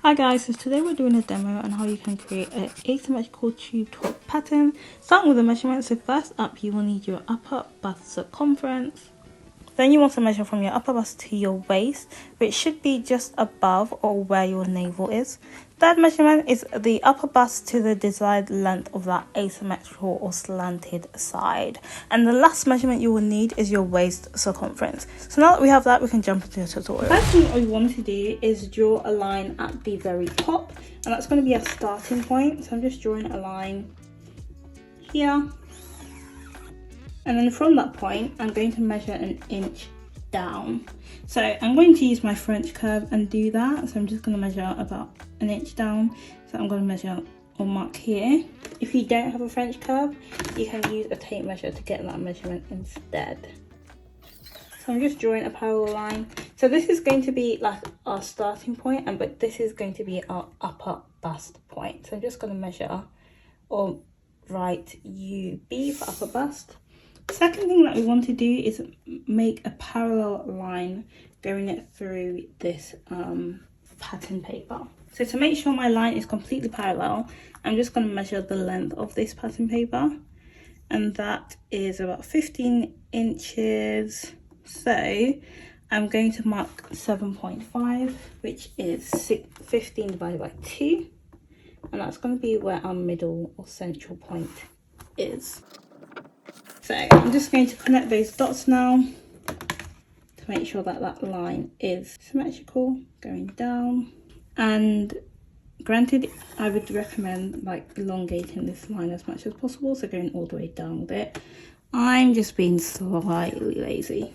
Hi guys, so today we're doing a demo on how you can create an asymmetrical tube top pattern. Starting with the measurements, so first up you will need your upper bust circumference. Then you want to measure from your upper bust to your waist, which should be just above or where your navel is. Third measurement is the upper bust to the desired length of that asymmetrical or slanted side. And the last measurement you will need is your waist circumference. So now that we have that, we can jump into the tutorial. The first thing we want to do is draw a line at the very top, and that's going to be a starting point. So I'm just drawing a line here. And then from that point, I'm going to measure an inch down. So I'm going to use my French curve and do that. So I'm just going to measure about an inch down. So I'm going to measure or mark here. If you don't have a French curve, you can use a tape measure to get that measurement instead. So I'm just drawing a parallel line. So this is going to be like our starting point, but this is going to be our upper bust point. So I'm just going to measure or write UB for upper bust. Second thing that we want to do is make a parallel line going it through this pattern paper. So to make sure my line is completely parallel, I'm just going to measure the length of this pattern paper, and that is about 15 inches. So I'm going to mark 7.5, which is 15 divided by 2, and that's going to be where our middle or central point is. So I'm just going to connect those dots now to make sure that that line is symmetrical going down. And granted, I would recommend like elongating this line as much as possible, so going all the way down with it. I'm just being slightly lazy.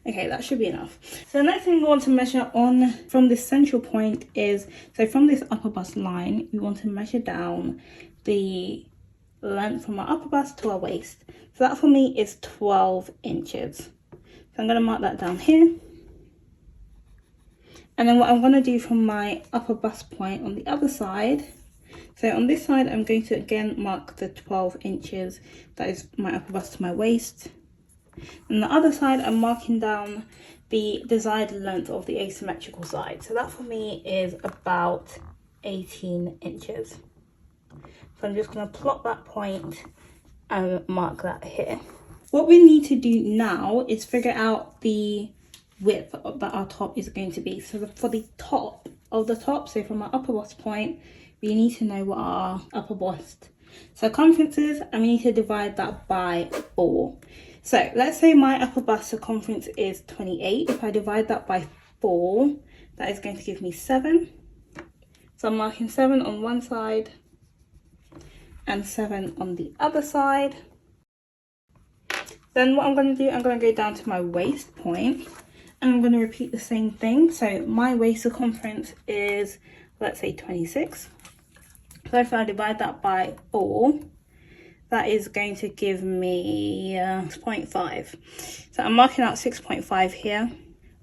Okay, that should be enough. So the next thing we want to measure on from this central point is, so from this upper bust line, we want to measure down the length from our upper bust to our waist. So that for me is 12 inches. So I'm going to mark that down here. And then what I'm going to do from my upper bust point on the other side, so on this side I'm going to again mark the 12 inches, that is my upper bust to my waist. On the other side I'm marking down the desired length of the asymmetrical side. So that for me is about 18 inches. So I'm just going to plot that point and mark that here. What we need to do now is figure out the width that our top is going to be. So for the top of the top, so from our upper bust point, we need to know what our upper bust circumference is, and we need to divide that by 4. So let's say my upper bust circumference is 28. If I divide that by 4, that is going to give me 7. So I'm marking 7 on one side and 7 on the other side. Then what I'm going to do, I'm going to go down to my waist point and I'm going to repeat the same thing. So my waist circumference is, let's say 26. So if I divide that by 4, that is going to give me 6.5. So I'm marking out 6.5 here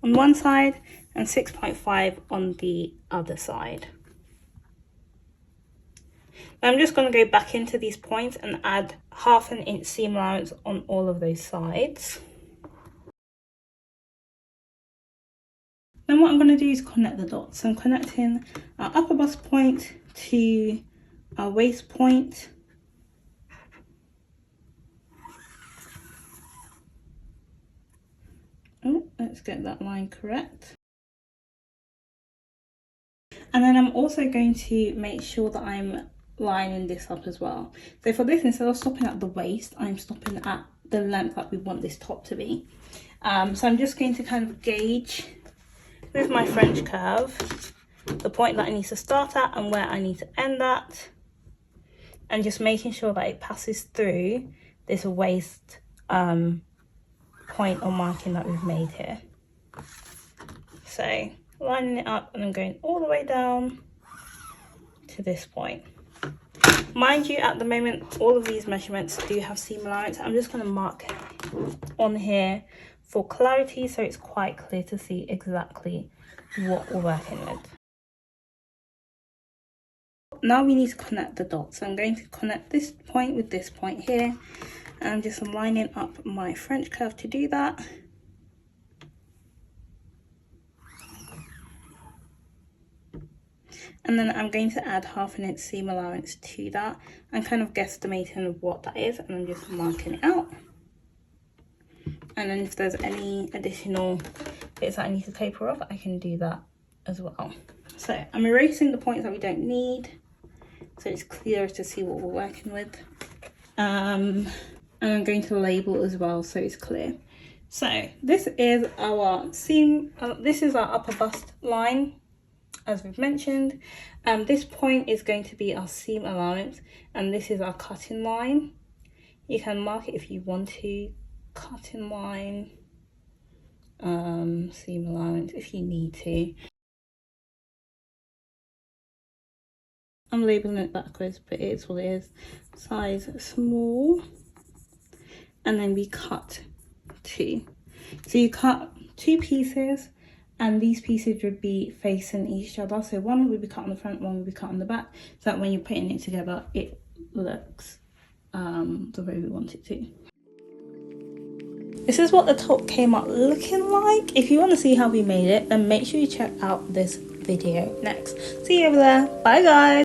on one side and 6.5 on the other side. I'm just going to go back into these points and add 1/2 inch seam allowance on all of those sides. Then what I'm going to do is connect the dots. So I'm connecting our upper bust point to our waist point. Oh, let's get that line correct. And then I'm also going to make sure that I'm lining this up as well. So for this, instead of stopping at the waist, I'm stopping at the length that we want this top to be. So I'm just going to kind of gauge with my French curve the point that I need to start at and where I need to end at, and just making sure that it passes through this waist point or marking that we've made here. So lining it up, and I'm going all the way down to this point. Mind you, at the moment, all of these measurements do have seam allowance. I'm just going to mark on here for clarity so it's quite clear to see exactly what we're working with. Now we need to connect the dots. So I'm going to connect this point with this point here, and I'm just lining up my French curve to do that. And then I'm going to add 1/2 inch seam allowance to that. I'm kind of guesstimating what that is, and I'm just marking it out. And then if there's any additional bits that I need to taper off, I can do that as well. So I'm erasing the points that we don't need, so it's clearer to see what we're working with. And I'm going to label as well, so it's clear. So this is our seam, this is our upper bust line, as we've mentioned. This point is going to be our seam allowance, and this is our cutting line. You can mark it if you want to, cutting line, seam allowance if you need to. I'm labeling it backwards, but it is what it is. Size small, and then we cut 2. So you cut 2 pieces, and these pieces would be facing each other. So one would be cut on the front, one would be cut on the back, so that when you're putting it together, it looks the way we want it to. This is what the top came up looking like. If you want to see how we made it, then make sure you check out this video next. See you over there. Bye guys.